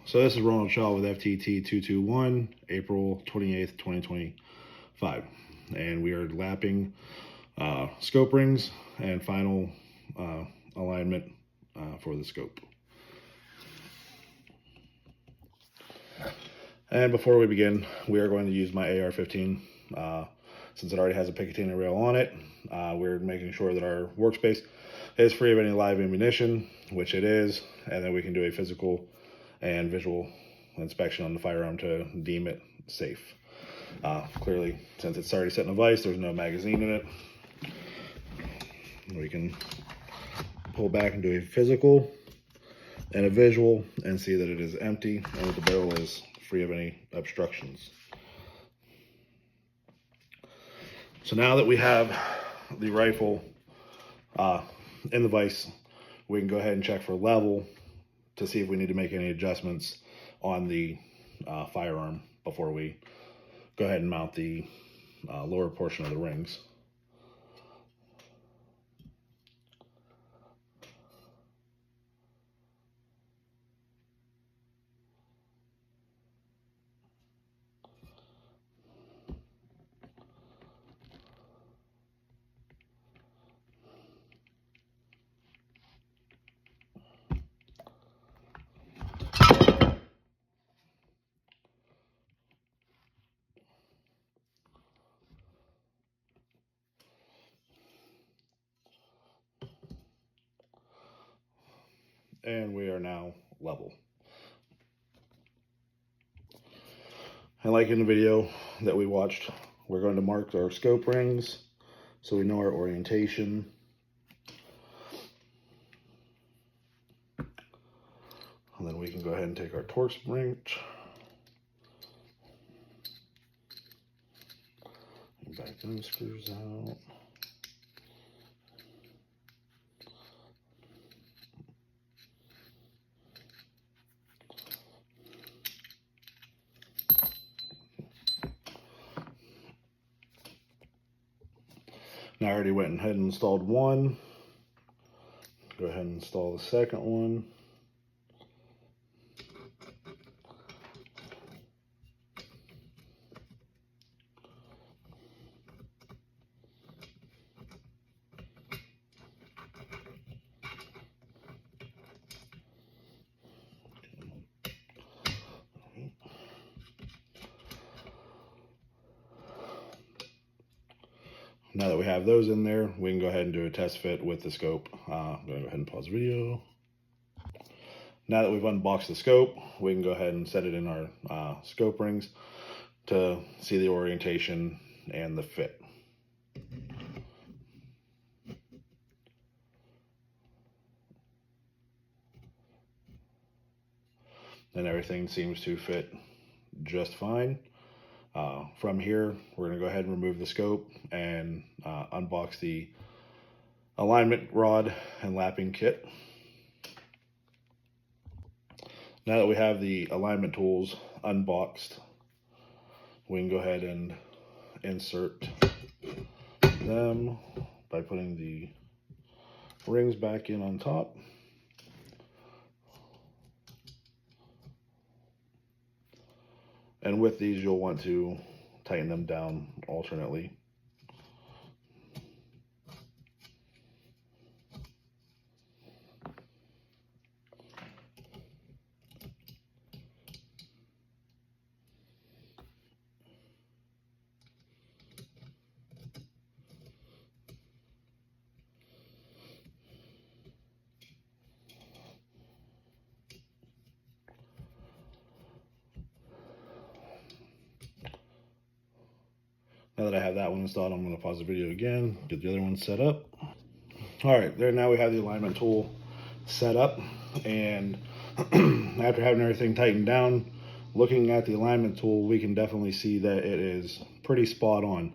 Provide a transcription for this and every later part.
So this is Ronald Shaw with FTT 221, April 28th, 2025. And we are lapping scope rings and final alignment for the scope. And before we begin, we are going to use my AR-15. Since it already has a Picatinny rail on it, we're making sure that our workspace is free of any live ammunition, which it is, and then we can do a physical and visual inspection on the firearm to deem it safe. Clearly, since it's already set in a vise, there's no magazine in it. We can pull back and do a physical and a visual and see that it is empty and that the barrel is free of any obstructions. So now that we have the rifle in the vise, we can go ahead and check for level to see if we need to make any adjustments on the firearm before we go ahead and mount the lower portion of the rings. And we are now level. And like in the video that we watched, we're going to mark our scope rings so we know our orientation. And then we can go ahead and take our Torx wrench. Back those screws out. Now I already went ahead and installed one. Go ahead and install the second one. Now that we have those in there, we can go ahead and do a test fit with the scope. I'm going to go ahead and pause the video. Now that we've unboxed the scope, we can go ahead and set it in our scope rings to see the orientation and the fit. And everything seems to fit just fine. From here, we're going to go ahead and remove the scope and unbox the alignment rod and lapping kit. Now that we have the alignment tools unboxed, we can go ahead and insert them by putting the rings back in on top. And with these, you'll want to tighten them down alternately. Now that I have that one installed, I'm going to pause the video again, get the other one set up. All right, there now we have the alignment tool set up, and after having everything tightened down, looking at the alignment tool, we can definitely see that it is pretty spot on.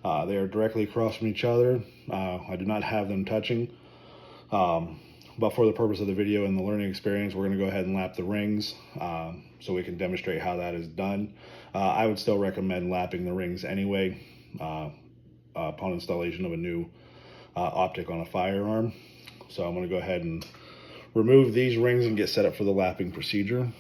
They are directly across from each other. I do not have them touching, but for the purpose of the video and the learning experience, we're going to go ahead and lap the rings so we can demonstrate how that is done. I would still recommend lapping the rings anyway upon installation of a new optic on a firearm. So I'm going to go ahead and remove these rings and get set up for the lapping procedure.